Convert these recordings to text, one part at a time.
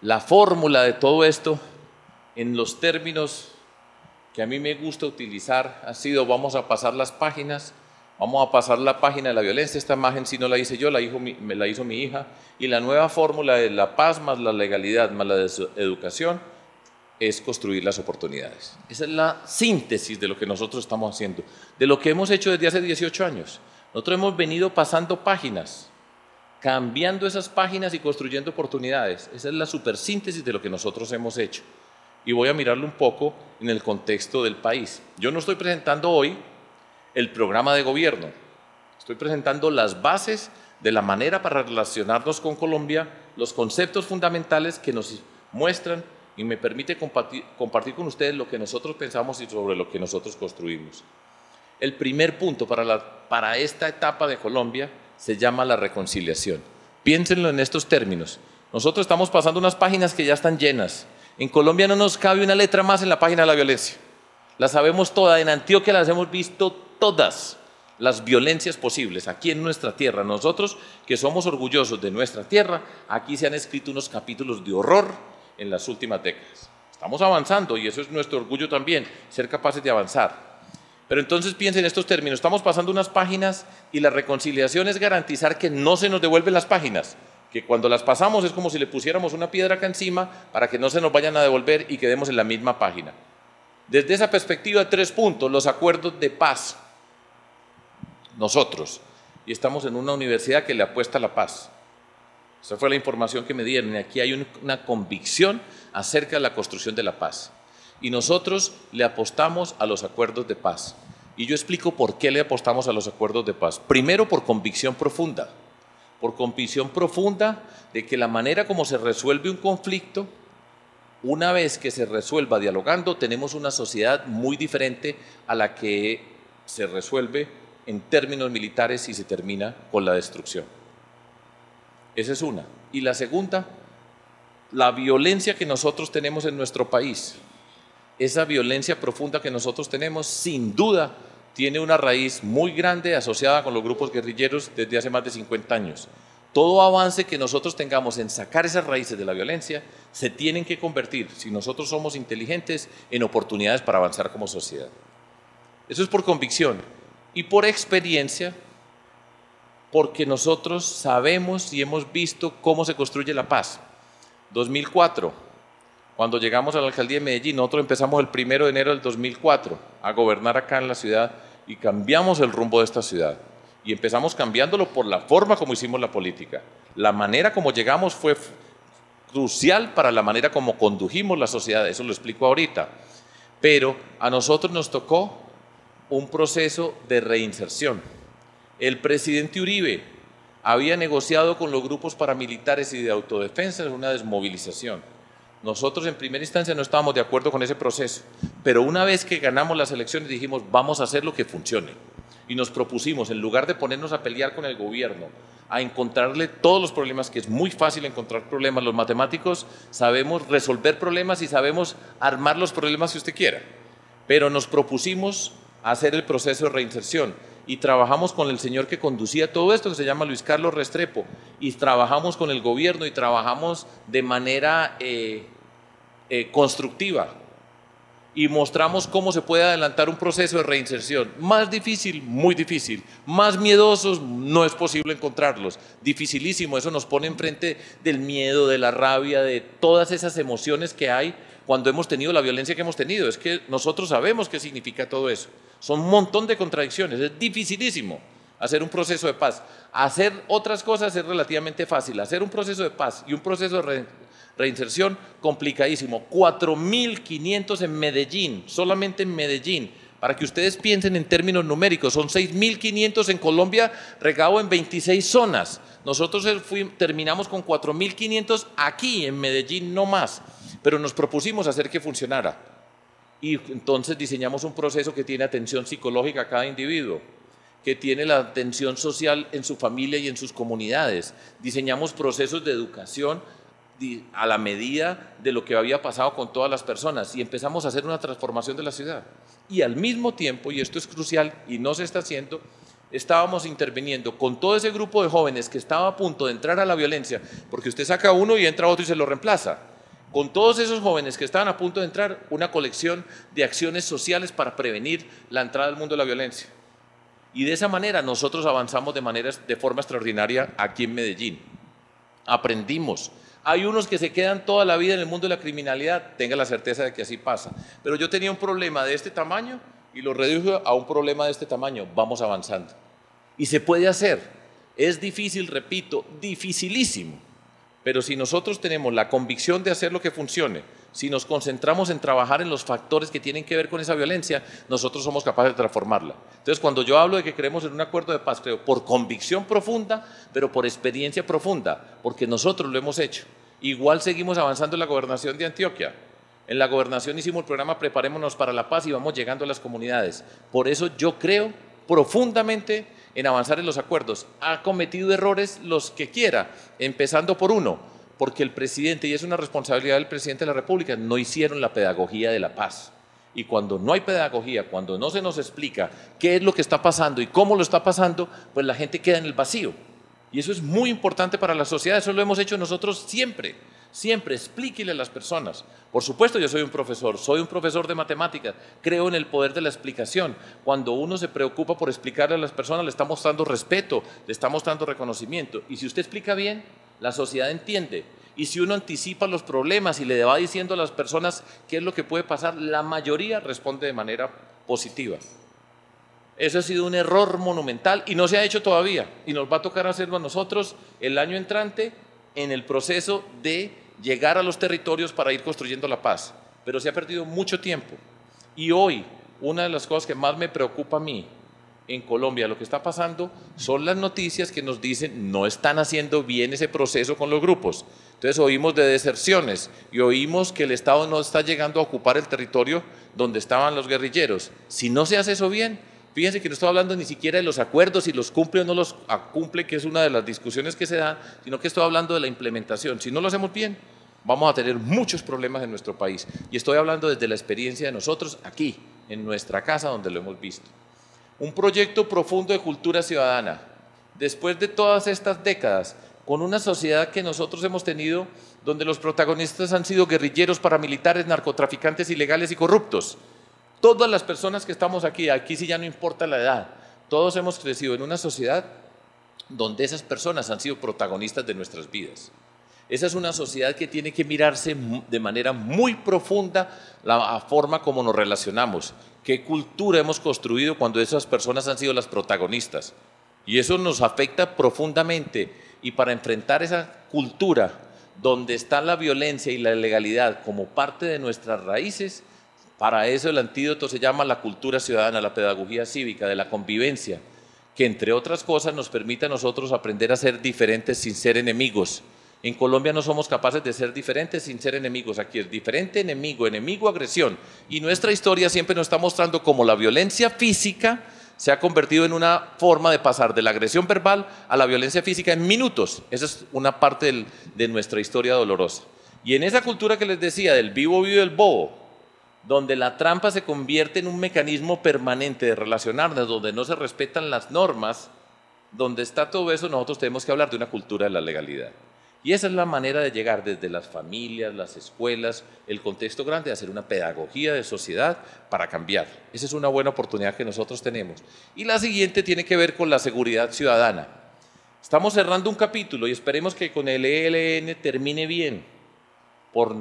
La fórmula de todo esto, en los términos que a mí me gusta utilizar, ha sido: vamos a pasar las páginas, vamos a pasar la página de la violencia. Esta imagen sí no la hice yo, me la hizo mi hija, y la nueva fórmula de la paz más la legalidad más la educación es construir las oportunidades. Esa es la síntesis de lo que nosotros estamos haciendo, de lo que hemos hecho desde hace 18 años. Nosotros hemos venido pasando páginas, cambiando esas páginas y construyendo oportunidades. Esa es la supersíntesis de lo que nosotros hemos hecho. Y voy a mirarlo un poco en el contexto del país. Yo no estoy presentando hoy el programa de gobierno, estoy presentando las bases de la manera para relacionarnos con Colombia, los conceptos fundamentales que nos muestran y me permite compartir con ustedes lo que nosotros pensamos y sobre lo que nosotros construimos. El primer punto para esta etapa de Colombia se llama la reconciliación. Piénsenlo en estos términos. Nosotros estamos pasando unas páginas que ya están llenas. En Colombia no nos cabe una letra más en la página de la violencia. La sabemos toda. En Antioquia las hemos visto todas las violencias posibles aquí en nuestra tierra. Nosotros que somos orgullosos de nuestra tierra, aquí se han escrito unos capítulos de horror en las últimas décadas. Estamos avanzando y eso es nuestro orgullo también, ser capaces de avanzar. Pero entonces piensen en estos términos: estamos pasando unas páginas y la reconciliación es garantizar que no se nos devuelven las páginas, que cuando las pasamos es como si le pusiéramos una piedra acá encima para que no se nos vayan a devolver y quedemos en la misma página. Desde esa perspectiva, 3 puntos: los acuerdos de paz. Nosotros, y estamos en una universidad que le apuesta a la paz. Esa fue la información que me dieron, y aquí hay una convicción acerca de la construcción de la paz. Y nosotros le apostamos a los acuerdos de paz. Y yo explico por qué le apostamos a los acuerdos de paz. Primero, por convicción profunda de que la manera como se resuelve un conflicto, una vez que se resuelva dialogando, tenemos una sociedad muy diferente a la que se resuelve en términos militares y se termina con la destrucción. Esa es una. Y la segunda, la violencia que nosotros tenemos en nuestro país. Esa violencia profunda que nosotros tenemos, sin duda, tiene una raíz muy grande asociada con los grupos guerrilleros desde hace más de 50 años. Todo avance que nosotros tengamos en sacar esas raíces de la violencia se tienen que convertir, si nosotros somos inteligentes, en oportunidades para avanzar como sociedad. Eso es por convicción y por experiencia, porque nosotros sabemos y hemos visto cómo se construye la paz. 2004, cuando llegamos a la alcaldía de Medellín, nosotros empezamos el 1 de enero del 2004 a gobernar acá en la ciudad y cambiamos el rumbo de esta ciudad. Y empezamos cambiándolo por la forma como hicimos la política. La manera como llegamos fue crucial para la manera como condujimos la sociedad, eso lo explico ahorita. Pero a nosotros nos tocó un proceso de reinserción. El presidente Uribe había negociado con los grupos paramilitares y de autodefensa una desmovilización. Nosotros en primera instancia no estábamos de acuerdo con ese proceso, pero una vez que ganamos las elecciones dijimos: vamos a hacer lo que funcione. Y nos propusimos, en lugar de ponernos a pelear con el gobierno, a encontrarle todos los problemas, que es muy fácil encontrar problemas, los matemáticos sabemos resolver problemas y sabemos armar los problemas que usted quiera, pero nos propusimos hacer el proceso de reinserción y trabajamos con el señor que conducía todo esto, que se llama Luis Carlos Restrepo, y trabajamos con el gobierno y trabajamos de manera constructiva y mostramos cómo se puede adelantar un proceso de reinserción. Más difícil, muy difícil. Más miedosos, no es posible encontrarlos. Dificilísimo, eso nos pone enfrente del miedo, de la rabia, de todas esas emociones que hay cuando hemos tenido la violencia que hemos tenido. Es que nosotros sabemos qué significa todo eso. Son un montón de contradicciones, es dificilísimo hacer un proceso de paz. Hacer otras cosas es relativamente fácil. Hacer un proceso de paz y un proceso de reinserción, complicadísimo. 4.500 en Medellín, solamente en Medellín. Para que ustedes piensen en términos numéricos, son 6.500 en Colombia, regado en 26 zonas. Nosotros terminamos con 4.500 aquí en Medellín, no más. Pero nos propusimos hacer que funcionara. Y entonces diseñamos un proceso que tiene atención psicológica a cada individuo, que tiene la atención social en su familia y en sus comunidades. Diseñamos procesos de educación a la medida de lo que había pasado con todas las personas y empezamos a hacer una transformación de la ciudad. Y al mismo tiempo, y esto es crucial y no se está haciendo, estábamos interviniendo con todo ese grupo de jóvenes que estaba a punto de entrar a la violencia, porque usted saca uno y entra otro y se lo reemplaza. con todos esos jóvenes que estaban a punto de entrar, una colección de acciones sociales para prevenir la entrada al mundo de la violencia. Y de esa manera nosotros avanzamos de forma extraordinaria aquí en Medellín. Aprendimos. Hay unos que se quedan toda la vida en el mundo de la criminalidad, tenga la certeza de que así pasa. Pero yo tenía un problema de este tamaño y lo reduje a un problema de este tamaño. Vamos avanzando. Y se puede hacer. Es difícil, repito, dificilísimo. Pero si nosotros tenemos la convicción de hacer lo que funcione, si nos concentramos en trabajar en los factores que tienen que ver con esa violencia, nosotros somos capaces de transformarla. Entonces, cuando yo hablo de que creemos en un acuerdo de paz, creo por convicción profunda, pero por experiencia profunda, porque nosotros lo hemos hecho. Igual seguimos avanzando en la gobernación de Antioquia. En la gobernación hicimos el programa Preparémonos para la Paz y vamos llegando a las comunidades. Por eso yo creo profundamente en avanzar en los acuerdos. Ha cometido errores los que quiera, empezando por uno, porque el presidente, y es una responsabilidad del presidente de la República, no hicieron la pedagogía de la paz. Y cuando no hay pedagogía, cuando no se nos explica qué es lo que está pasando y cómo lo está pasando, pues la gente queda en el vacío. Y eso es muy importante para la sociedad, eso lo hemos hecho nosotros siempre. Siempre explíquele a las personas. Por supuesto, yo soy un profesor de matemáticas, creo en el poder de la explicación. Cuando uno se preocupa por explicarle a las personas, le está mostrando respeto, le está mostrando reconocimiento. Y si usted explica bien, la sociedad entiende. Y si uno anticipa los problemas y le va diciendo a las personas qué es lo que puede pasar, la mayoría responde de manera positiva. Eso ha sido un error monumental y no se ha hecho todavía. Y nos va a tocar hacerlo a nosotros el año entrante en el proceso de llegar a los territorios para ir construyendo la paz, pero se ha perdido mucho tiempo. Y hoy, una de las cosas que más me preocupa a mí en Colombia, lo que está pasando, son las noticias que nos dicen no están haciendo bien ese proceso con los grupos. Entonces oímos de deserciones y oímos que el Estado no está llegando a ocupar el territorio donde estaban los guerrilleros. Si no se hace eso bien, fíjense que no estoy hablando ni siquiera de los acuerdos, si los cumple o no los cumple, que es una de las discusiones que se dan, sino que estoy hablando de la implementación. Si no lo hacemos bien, vamos a tener muchos problemas en nuestro país. Y estoy hablando desde la experiencia de nosotros aquí, en nuestra casa, donde lo hemos visto. Un proyecto profundo de cultura ciudadana. Después de todas estas décadas, con una sociedad que nosotros hemos tenido, donde los protagonistas han sido guerrilleros, paramilitares, narcotraficantes ilegales y corruptos. Todas las personas que estamos aquí sí ya no importa la edad, todos hemos crecido en una sociedad donde esas personas han sido protagonistas de nuestras vidas. Esa es una sociedad que tiene que mirarse de manera muy profunda la forma como nos relacionamos, qué cultura hemos construido cuando esas personas han sido las protagonistas. Y eso nos afecta profundamente, y para enfrentar esa cultura donde está la violencia y la ilegalidad como parte de nuestras raíces, para eso el antídoto se llama la cultura ciudadana, la pedagogía cívica, de la convivencia, que entre otras cosas nos permite a nosotros aprender a ser diferentes sin ser enemigos. En Colombia no somos capaces de ser diferentes sin ser enemigos. Aquí es diferente, enemigo, enemigo, agresión. Y nuestra historia siempre nos está mostrando cómo la violencia física se ha convertido en una forma de pasar de la agresión verbal a la violencia física en minutos. Esa es una parte de nuestra historia dolorosa. Y en esa cultura que les decía, del vivo vive el bobo, donde la trampa se convierte en un mecanismo permanente de relacionarnos, donde no se respetan las normas, donde está todo eso, nosotros tenemos que hablar de una cultura de la legalidad. Y esa es la manera de llegar desde las familias, las escuelas, el contexto grande, a hacer una pedagogía de sociedad para cambiar. Esa es una buena oportunidad que nosotros tenemos. Y la siguiente tiene que ver con la seguridad ciudadana. Estamos cerrando un capítulo y esperemos que con el ELN termine bien.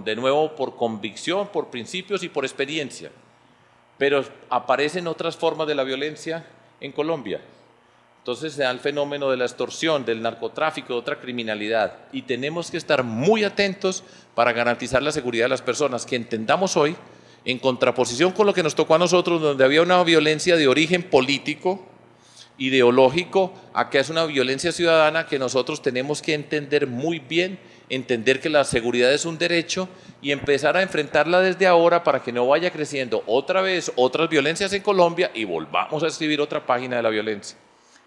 De nuevo, por convicción, por principios y por experiencia. Pero aparecen otras formas de la violencia en Colombia. Entonces se da el fenómeno de la extorsión, del narcotráfico, de otra criminalidad. Y tenemos que estar muy atentos para garantizar la seguridad de las personas, que entendamos hoy, en contraposición con lo que nos tocó a nosotros, donde había una violencia de origen político, ideológico, acá es una violencia ciudadana que nosotros tenemos que entender muy bien, entender que la seguridad es un derecho y empezar a enfrentarla desde ahora para que no vaya creciendo otra vez otras violencias en Colombia y volvamos a escribir otra página de la violencia.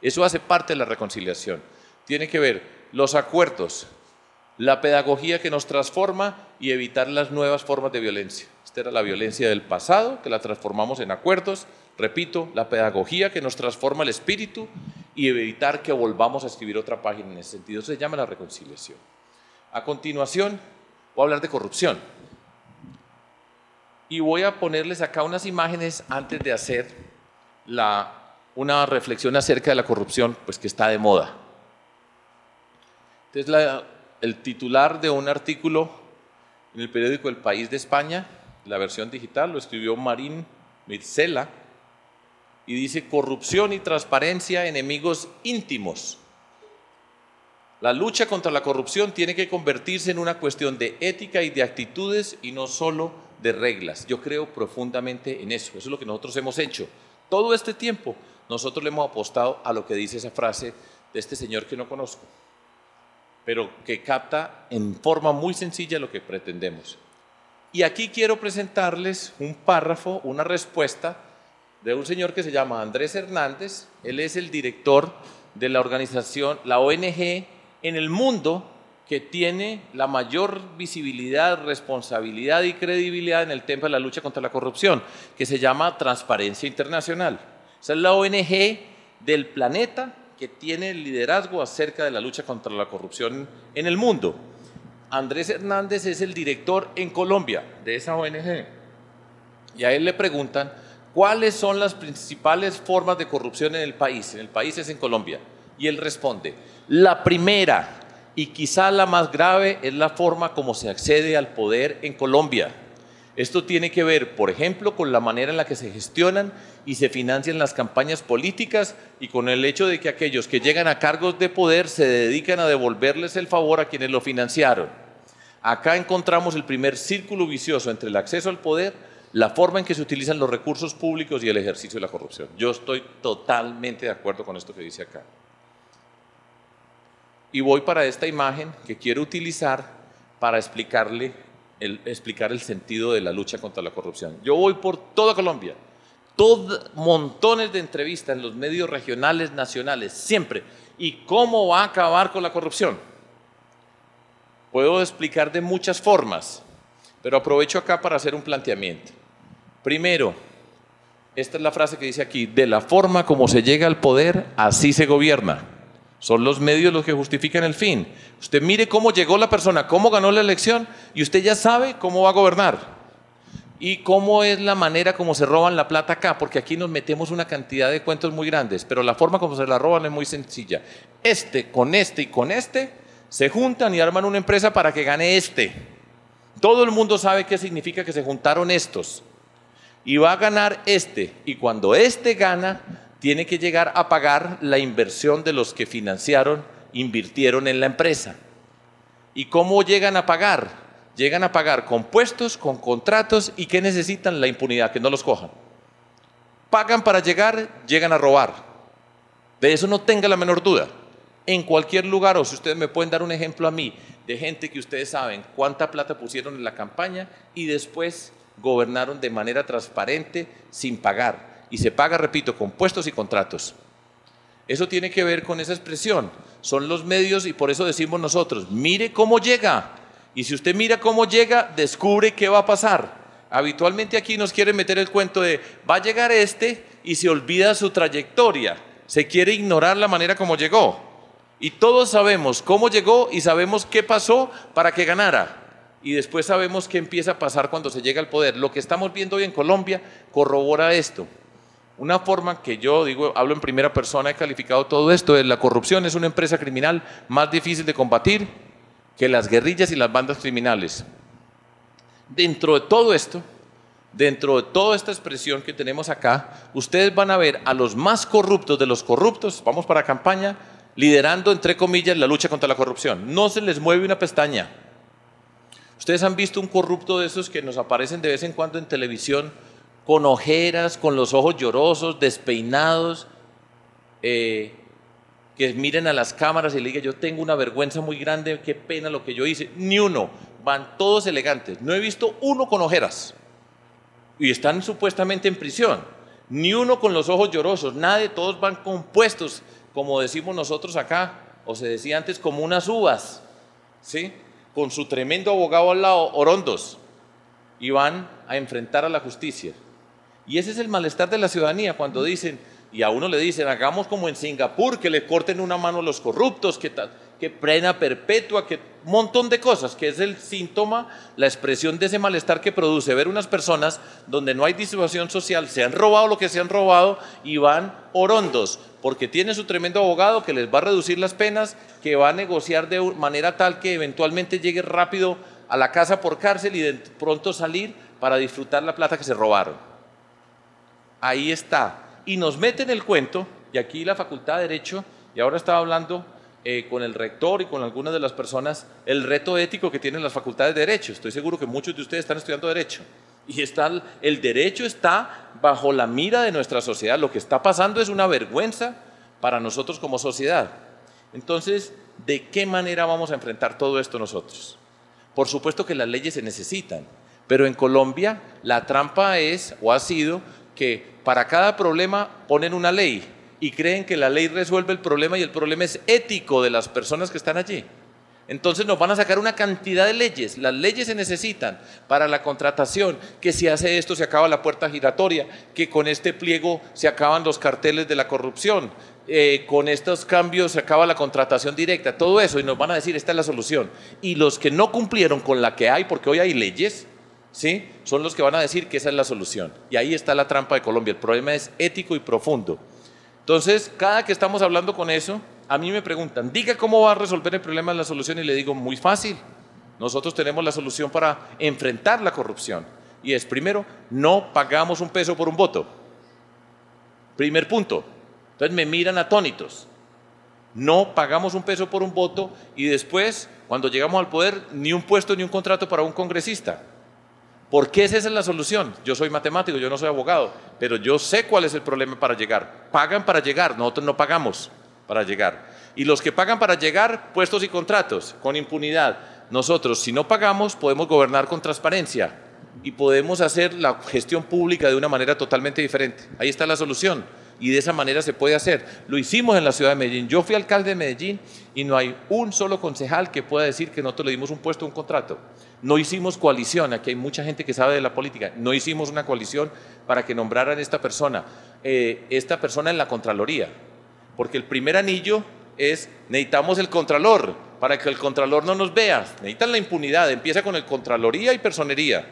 Eso hace parte de la reconciliación. Tiene que ver los acuerdos, la pedagogía que nos transforma y evitar las nuevas formas de violencia. Esta era la violencia del pasado, que la transformamos en acuerdos. Repito, la pedagogía que nos transforma el espíritu y evitar que volvamos a escribir otra página en ese sentido. Eso se llama la reconciliación. A continuación, voy a hablar de corrupción. Y voy a ponerles acá unas imágenes antes de hacer una reflexión acerca de la corrupción, pues que está de moda. Entonces, el titular de un artículo en el periódico El País de España, la versión digital, lo escribió Marín Mircela, y dice: corrupción y transparencia, enemigos íntimos. La lucha contra la corrupción tiene que convertirse en una cuestión de ética y de actitudes y no solo de reglas. Yo creo profundamente en eso. Eso es lo que nosotros hemos hecho. Todo este tiempo nosotros le hemos apostado a lo que dice esa frase de este señor que no conozco, pero que capta en forma muy sencilla lo que pretendemos. Y aquí quiero presentarles un párrafo, una respuesta de un señor que se llama Andrés Hernández. Él es el director de la organización, la ONG en el mundo que tiene la mayor visibilidad, responsabilidad y credibilidad en el tema de la lucha contra la corrupción, que se llama Transparencia Internacional. Esa es la ONG del planeta que tiene el liderazgo acerca de la lucha contra la corrupción en el mundo. Andrés Hernández es el director en Colombia de esa ONG. Y a él le preguntan: ¿cuáles son las principales formas de corrupción en el país? En el país es en Colombia. Y él responde: la primera y quizá la más grave es la forma como se accede al poder en Colombia. Esto tiene que ver, por ejemplo, con la manera en la que se gestionan y se financian las campañas políticas y con el hecho de que aquellos que llegan a cargos de poder se dedican a devolverles el favor a quienes lo financiaron. Acá encontramos el primer círculo vicioso entre el acceso al poder, la forma en que se utilizan los recursos públicos y el ejercicio de la corrupción. Yo estoy totalmente de acuerdo con esto que dice acá. Y voy para esta imagen que quiero utilizar para explicar el sentido de la lucha contra la corrupción. Yo voy por toda Colombia, montones de entrevistas en los medios regionales, nacionales, siempre. ¿Y cómo va a acabar con la corrupción? Puedo explicar de muchas formas, pero aprovecho acá para hacer un planteamiento. Primero, esta es la frase que dice aquí: de la forma como se llega al poder, así se gobierna. Son los medios los que justifican el fin. Usted mire cómo llegó la persona, cómo ganó la elección, y usted ya sabe cómo va a gobernar. Y cómo es la manera como se roban la plata acá, porque aquí nos metemos una cantidad de cuentos muy grandes, pero la forma como se la roban es muy sencilla. Con este y con este se juntan y arman una empresa para que gane este. Todo el mundo sabe qué significa que se juntaron estos. Y va a ganar este, y cuando este gana, tiene que llegar a pagar la inversión de los que invirtieron en la empresa. ¿Y cómo llegan a pagar? Llegan a pagar con puestos, con contratos. ¿Y qué necesitan? La impunidad, que no los cojan. Pagan para llegan a robar. De eso no tenga la menor duda. En cualquier lugar, o si ustedes me pueden dar un ejemplo a mí, de gente que ustedes saben cuánta plata pusieron en la campaña y después gobernaron de manera transparente sin pagar. Y se paga, repito, con puestos y contratos. Eso tiene que ver con esa expresión. Son los medios y por eso decimos nosotros: mire cómo llega. Y si usted mira cómo llega, descubre qué va a pasar. Habitualmente aquí nos quieren meter el cuento de: va a llegar este, y se olvida su trayectoria. Se quiere ignorar la manera como llegó. Y todos sabemos cómo llegó y sabemos qué pasó para que ganara. Y después sabemos qué empieza a pasar cuando se llega al poder. Lo que estamos viendo hoy en Colombia corrobora esto. Una forma que yo digo, hablo en primera persona, he calificado todo esto, es: la corrupción es una empresa criminal más difícil de combatir que las guerrillas y las bandas criminales. Dentro de todo esto, dentro de toda esta expresión que tenemos acá, ustedes van a ver a los más corruptos de los corruptos, vamos para campaña, liderando, entre comillas, la lucha contra la corrupción. No se les mueve una pestaña. Ustedes han visto un corrupto de esos que nos aparecen de vez en cuando en televisión, con ojeras, con los ojos llorosos, despeinados, que miren a las cámaras y le digan: yo tengo una vergüenza muy grande, qué pena lo que yo hice? Ni uno, van todos elegantes. No he visto uno con ojeras y están supuestamente en prisión. Ni uno con los ojos llorosos, nadie, todos van compuestos, como decimos nosotros acá, o se decía antes, como unas uvas, ¿sí? Con su tremendo abogado al lado, orondos, y van a enfrentar a la justicia. Y ese es el malestar de la ciudadanía cuando dicen, y a uno le dicen: hagamos como en Singapur, que le corten una mano a los corruptos, que pena perpetua, que montón de cosas, que es el síntoma, la expresión de ese malestar que produce ver unas personas donde no hay distribución social, se han robado lo que se han robado y van orondos, porque tiene su tremendo abogado que les va a reducir las penas, que va a negociar de manera tal que eventualmente llegue rápido a la casa por cárcel y de pronto salir para disfrutar la plata que se robaron. Ahí está. Y nos meten el cuento, y aquí la Facultad de Derecho, y ahora estaba hablando con el rector y con algunas de las personas, el reto ético que tienen las facultades de Derecho. Estoy seguro que muchos de ustedes están estudiando Derecho. Y el derecho está bajo la mira de nuestra sociedad. Lo que está pasando es una vergüenza para nosotros como sociedad. Entonces, ¿de qué manera vamos a enfrentar todo esto nosotros? Por supuesto que las leyes se necesitan, pero en Colombia la trampa es o ha sido que para cada problema ponen una ley y creen que la ley resuelve el problema y el problema es ético de las personas que están allí. Entonces nos van a sacar una cantidad de leyes. Las leyes se necesitan para la contratación, que si hace esto se acaba la puerta giratoria, que con este pliego se acaban los carteles de la corrupción, con estos cambios se acaba la contratación directa, todo eso, y nos van a decir esta es la solución. Y los que no cumplieron con la que hay, porque hoy hay leyes, ¿sí?, son los que van a decir que esa es la solución. Y ahí está la trampa de Colombia. El problema es ético y profundo. Entonces, cada que estamos hablando con eso, a mí me preguntan, diga cómo va a resolver el problema de la solución, y le digo, muy fácil. Nosotros tenemos la solución para enfrentar la corrupción. Y es, primero, no pagamos un peso por un voto. Primer punto. Entonces me miran atónitos. No pagamos un peso por un voto y después, cuando llegamos al poder, ni un puesto ni un contrato para un congresista. ¿Por qué esa es la solución? Yo soy matemático, yo no soy abogado, pero yo sé cuál es el problema para llegar. Pagan para llegar, nosotros no pagamos para llegar. Y los que pagan para llegar, puestos y contratos, con impunidad. Nosotros, si no pagamos, podemos gobernar con transparencia y podemos hacer la gestión pública de una manera totalmente diferente. Ahí está la solución. Y de esa manera se puede hacer. Lo hicimos en la ciudad de Medellín. Yo fui alcalde de Medellín y no hay un solo concejal que pueda decir que nosotros le dimos un puesto o un contrato. No hicimos coalición, aquí hay mucha gente que sabe de la política, no hicimos una coalición para que nombraran esta persona en la Contraloría, porque el primer anillo es, necesitamos el Contralor, para que el Contralor no nos vea, necesitan la impunidad, empieza con el Contraloría y Personería,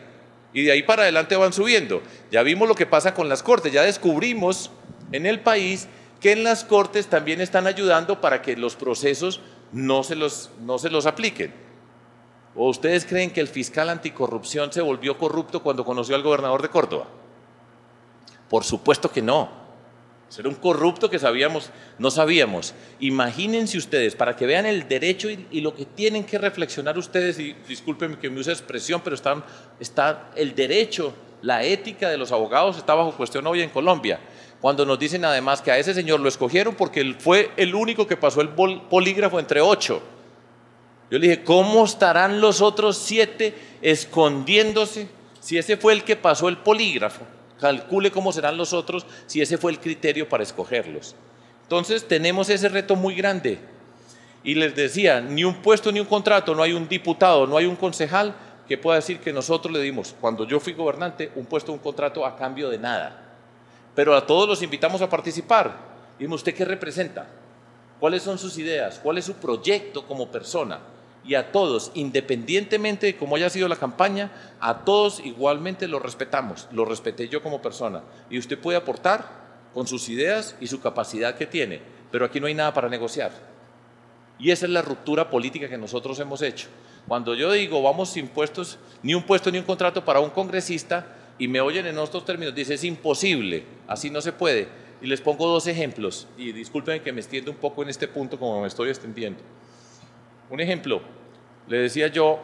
y de ahí para adelante van subiendo. Ya vimos lo que pasa con las Cortes, ya descubrimos en el país que en las Cortes también están ayudando para que los procesos no se los apliquen. ¿O ustedes creen que el fiscal anticorrupción se volvió corrupto cuando conoció al gobernador de Córdoba? Por supuesto que no. Era un corrupto que no sabíamos. Imagínense ustedes, para que vean el derecho y lo que tienen que reflexionar ustedes, y discúlpenme que me use expresión, pero está el derecho, la ética de los abogados está bajo cuestión hoy en Colombia. Cuando nos dicen además que a ese señor lo escogieron porque él fue el único que pasó el polígrafo entre 8. Yo le dije, ¿cómo estarán los otros 7 escondiéndose si ese fue el que pasó el polígrafo? Calcule cómo serán los otros si ese fue el criterio para escogerlos. Entonces tenemos ese reto muy grande. Y les decía, ni un puesto ni un contrato, no hay un diputado, no hay un concejal que pueda decir que nosotros le dimos, cuando yo fui gobernante, un puesto o un contrato a cambio de nada. Pero a todos los invitamos a participar. Dime, ¿usted qué representa? ¿Cuáles son sus ideas? ¿Cuál es su proyecto como persona? Y a todos, independientemente de cómo haya sido la campaña, a todos igualmente los respetamos, los respeté yo como persona. Y usted puede aportar con sus ideas y su capacidad que tiene, pero aquí no hay nada para negociar. Y esa es la ruptura política que nosotros hemos hecho. Cuando yo digo, vamos sin puestos, ni un puesto ni un contrato para un congresista, y me oyen en estos términos, dice, es imposible, así no se puede. Y les pongo 2 ejemplos, y disculpen que me extienda un poco en este punto como me estoy extendiendo. Un ejemplo, le decía yo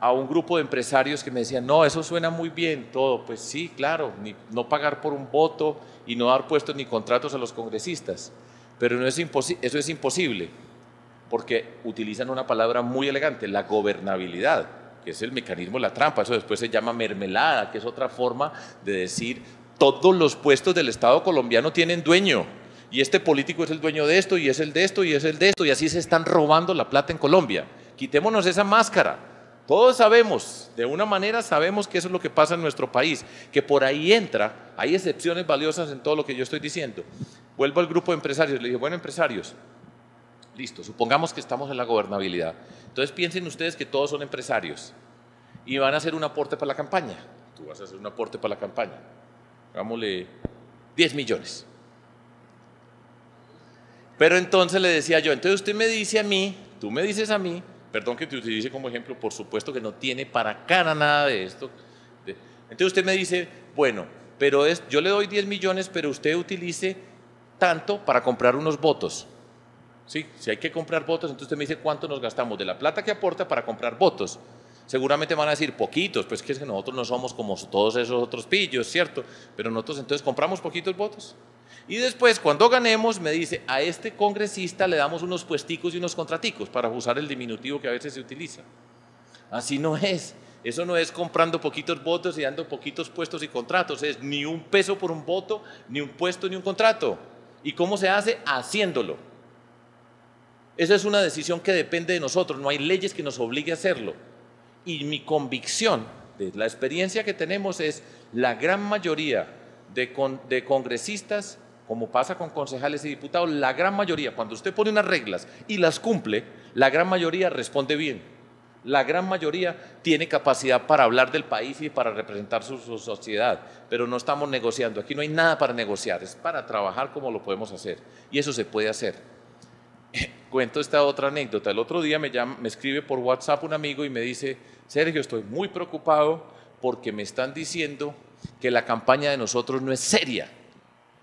a un grupo de empresarios que me decían, no, eso suena muy bien todo. Pues sí, claro, no pagar por un voto y no dar puestos ni contratos a los congresistas, pero no es eso es imposible, porque utilizan una palabra muy elegante, la gobernabilidad, que es el mecanismo de la trampa. Eso después se llama mermelada, que es otra forma de decir, todos los puestos del Estado colombiano tienen dueño. Y este político es el dueño de esto, y es el de esto, y es el de esto, y así se están robando la plata en Colombia. Quitémonos esa máscara. Todos sabemos, de una manera sabemos que eso es lo que pasa en nuestro país, que por ahí entra, hay excepciones valiosas en todo lo que yo estoy diciendo. Vuelvo al grupo de empresarios, le dije, bueno, empresarios, Listo, supongamos que estamos en la gobernabilidad. Entonces piensen ustedes que todos son empresarios y van a hacer un aporte para la campaña. Tú vas a hacer un aporte para la campaña. Hagámosle 10 millones. Pero entonces le decía yo, entonces usted me dice a mí, tú me dices a mí, perdón que te utilice como ejemplo, por supuesto que no tiene para cara nada de esto. Entonces usted me dice, bueno, pero yo le doy 10 millones, pero usted utilice tanto para comprar unos votos. Sí, si hay que comprar votos, entonces usted me dice cuánto nos gastamos de la plata que aporta para comprar votos. Seguramente van a decir poquitos, pues que es que nosotros no somos como todos esos otros pillos, ¿cierto? Pero nosotros entonces compramos poquitos votos. Y después, cuando ganemos, me dice, a este congresista le damos unos puesticos y unos contraticos, para usar el diminutivo que a veces se utiliza. Así no es. Eso no es comprando poquitos votos y dando poquitos puestos y contratos. Es ni un peso por un voto, ni un puesto, ni un contrato. ¿Y cómo se hace? Haciéndolo. Esa es una decisión que depende de nosotros. No hay leyes que nos obliguen a hacerlo. Y mi convicción, de la experiencia que tenemos, es la gran mayoría de congresistas, como pasa con concejales y diputados, la gran mayoría, cuando usted pone unas reglas y las cumple, la gran mayoría responde bien. La gran mayoría tiene capacidad para hablar del país y para representar su sociedad, pero no estamos negociando. Aquí no hay nada para negociar, es para trabajar como lo podemos hacer. Y eso se puede hacer. Cuento esta otra anécdota. El otro día me escribe por WhatsApp un amigo y me dice, Sergio, estoy muy preocupado porque me están diciendo que la campaña de nosotros no es seria.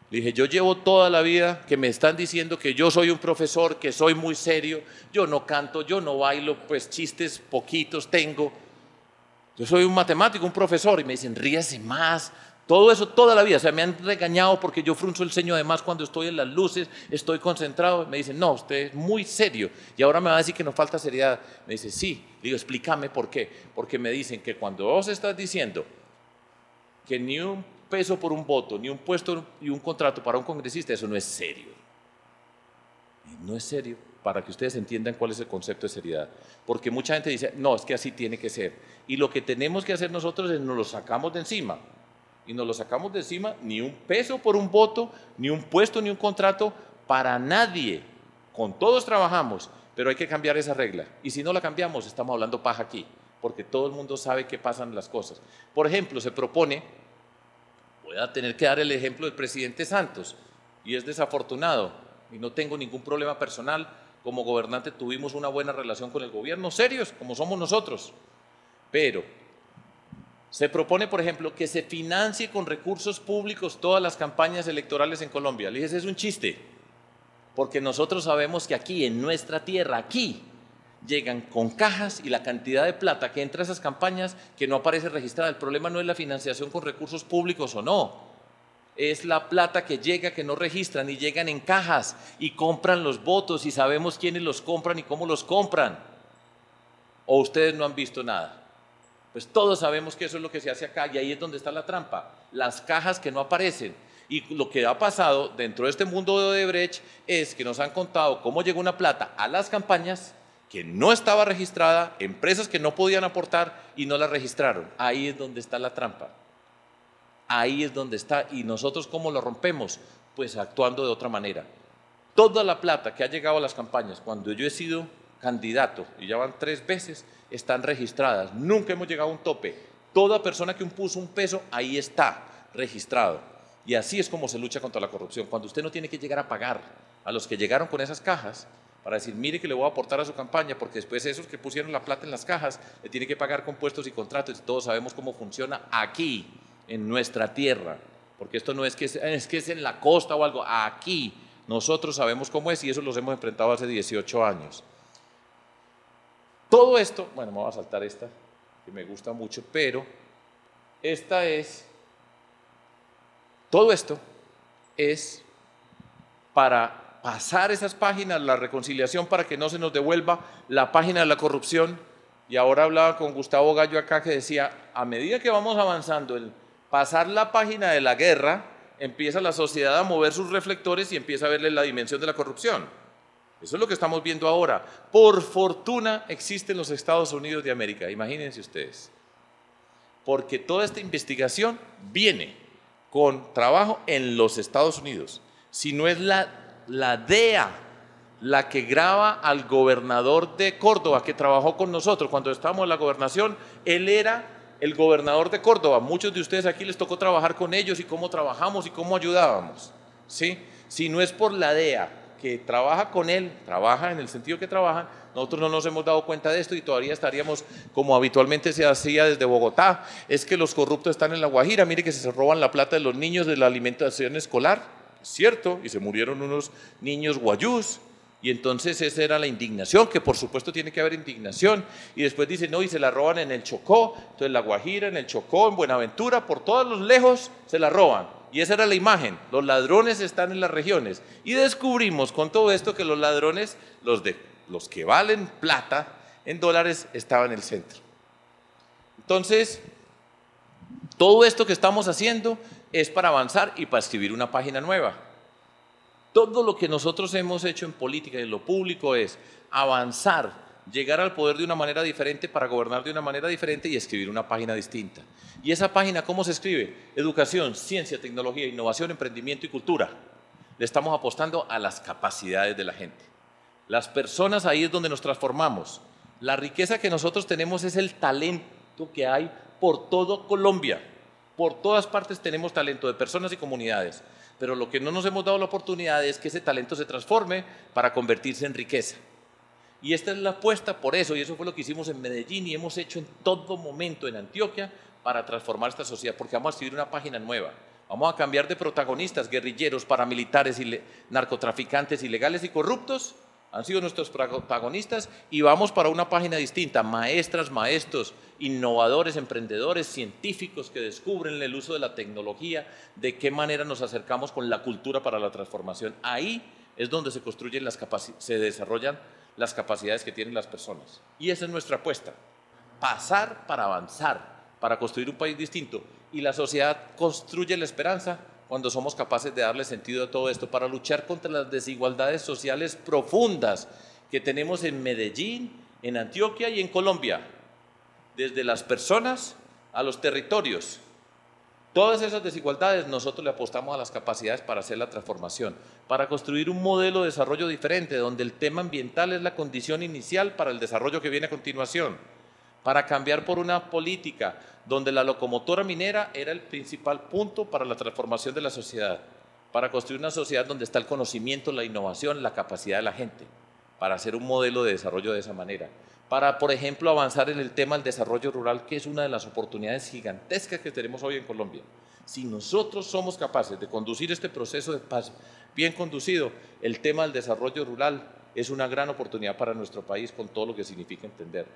Le dije, yo llevo toda la vida que me están diciendo que yo soy un profesor, que soy muy serio, yo no canto, yo no bailo, pues chistes poquitos tengo. Yo soy un matemático, un profesor, y me dicen, ríase más. Todo eso toda la vida, o sea, me han regañado porque yo frunzo el ceño además cuando estoy en las luces, estoy concentrado. Me dicen, no, usted es muy serio y ahora me va a decir que nos falta seriedad. Me dice, sí. Le digo, explícame por qué. Porque me dicen que cuando vos estás diciendo que ni un peso por un voto, ni un puesto y un contrato para un congresista, eso no es serio. No es serio, para que ustedes entiendan cuál es el concepto de seriedad. Porque mucha gente dice, no, es que así tiene que ser. Y lo que tenemos que hacer nosotros es nos lo sacamos de encima. Y nos lo sacamos de encima, ni un peso por un voto, ni un puesto, ni un contrato para nadie. Con todos trabajamos, pero hay que cambiar esa regla. Y si no la cambiamos, estamos hablando paja aquí, porque todo el mundo sabe qué pasan las cosas. Por ejemplo, se propone, voy a tener que dar el ejemplo del presidente Santos, y es desafortunado, y no tengo ningún problema personal. Como gobernante tuvimos una buena relación con el gobierno, serios, como somos nosotros, pero se propone, por ejemplo, que se financie con recursos públicos todas las campañas electorales en Colombia. Le dije, ese es un chiste, porque nosotros sabemos que aquí, en nuestra tierra, aquí, llegan con cajas y la cantidad de plata que entra a esas campañas que no aparece registrada. El problema no es la financiación con recursos públicos o no, es la plata que llega, que no registran y llegan en cajas y compran los votos y sabemos quiénes los compran y cómo los compran. ¿O ustedes no han visto nada? Pues todos sabemos que eso es lo que se hace acá y ahí es donde está la trampa, las cajas que no aparecen. Y lo que ha pasado dentro de este mundo de Odebrecht es que nos han contado cómo llegó una plata a las campañas que no estaba registrada, empresas que no podían aportar y no la registraron. Ahí es donde está la trampa. Ahí es donde está. ¿Y nosotros cómo lo rompemos? Pues actuando de otra manera. Toda la plata que ha llegado a las campañas, cuando yo he sido candidato, y ya van 3 veces, están registradas. Nunca hemos llegado a un tope. Toda persona que puso un peso, ahí está, registrado. Y así es como se lucha contra la corrupción. Cuando usted no tiene que llegar a pagar a los que llegaron con esas cajas, para decir, mire que le voy a aportar a su campaña, porque después esos que pusieron la plata en las cajas, le tiene que pagar con puestos y contratos, y todos sabemos cómo funciona aquí, en nuestra tierra. Porque esto no es que es en la costa o algo, aquí. Nosotros sabemos cómo es y eso los hemos enfrentado hace 18 años. Todo esto, bueno, me voy a saltar esta, que me gusta mucho, pero esta es, todo esto es para pasar esas páginas, la reconciliación, para que no se nos devuelva la página de la corrupción. Y ahora hablaba con Gustavo Gallo acá que decía, a medida que vamos avanzando en pasar la página de la guerra, empieza la sociedad a mover sus reflectores y empieza a verle la dimensión de la corrupción. Eso es lo que estamos viendo ahora. Por fortuna existen los Estados Unidos de América, imagínense ustedes. Porque toda esta investigación viene con trabajo en los Estados Unidos. Si no es la DEA, la que graba al gobernador de Córdoba, que trabajó con nosotros cuando estábamos en la gobernación. Él era el gobernador de Córdoba. Muchos de ustedes aquí les tocó trabajar con ellos y cómo trabajamos y cómo ayudábamos, ¿sí? Si no es por la DEA, que trabaja con él, trabaja en el sentido que trabajan, nosotros no nos hemos dado cuenta de esto y todavía estaríamos como habitualmente se hacía desde Bogotá. Es que los corruptos están en La Guajira, mire que se roban la plata de los niños de la alimentación escolar, es cierto, y se murieron unos niños guayús. Y entonces esa era la indignación, que por supuesto tiene que haber indignación. Y después dicen, no, y se la roban en el Chocó, entonces La Guajira, en el Chocó, en Buenaventura, por todos los lejos se la roban. Y esa era la imagen, los ladrones están en las regiones. Y descubrimos con todo esto que los ladrones, los que valen plata en dólares, estaban en el centro. Entonces, todo esto que estamos haciendo es para avanzar y para escribir una página nueva. Todo lo que nosotros hemos hecho en política y en lo público es avanzar, llegar al poder de una manera diferente para gobernar de una manera diferente y escribir una página distinta. ¿Y esa página cómo se escribe? Educación, ciencia, tecnología, innovación, emprendimiento y cultura. Le estamos apostando a las capacidades de la gente. Las personas, ahí es donde nos transformamos. La riqueza que nosotros tenemos es el talento que hay por todo Colombia. Por todas partes tenemos talento de personas y comunidades. Pero lo que no nos hemos dado la oportunidad es que ese talento se transforme para convertirse en riqueza. Y esta es la apuesta por eso, y eso fue lo que hicimos en Medellín y hemos hecho en todo momento en Antioquia para transformar esta sociedad, porque vamos a escribir una página nueva. Vamos a cambiar de protagonistas, guerrilleros, paramilitares, narcotraficantes, ilegales y corruptos, han sido nuestros protagonistas, y vamos para una página distinta, maestras, maestros, innovadores, emprendedores, científicos que descubren el uso de la tecnología, de qué manera nos acercamos con la cultura para la transformación. Ahí es donde se construyen se desarrollan las capacidades que tienen las personas. Y esa es nuestra apuesta, pasar para avanzar, para construir un país distinto. Y la sociedad construye la esperanza cuando somos capaces de darle sentido a todo esto, para luchar contra las desigualdades sociales profundas que tenemos en Medellín, en Antioquia y en Colombia, desde las personas a los territorios. Todas esas desigualdades nosotros le apostamos a las capacidades para hacer la transformación, para construir un modelo de desarrollo diferente, donde el tema ambiental es la condición inicial para el desarrollo que viene a continuación, para cambiar por una política donde la locomotora minera era el principal punto para la transformación de la sociedad, para construir una sociedad donde está el conocimiento, la innovación, la capacidad de la gente, para hacer un modelo de desarrollo de esa manera, para, por ejemplo, avanzar en el tema del desarrollo rural, que es una de las oportunidades gigantescas que tenemos hoy en Colombia. Si nosotros somos capaces de conducir este proceso de paz bien conducido, el tema del desarrollo rural es una gran oportunidad para nuestro país con todo lo que significa entenderlo.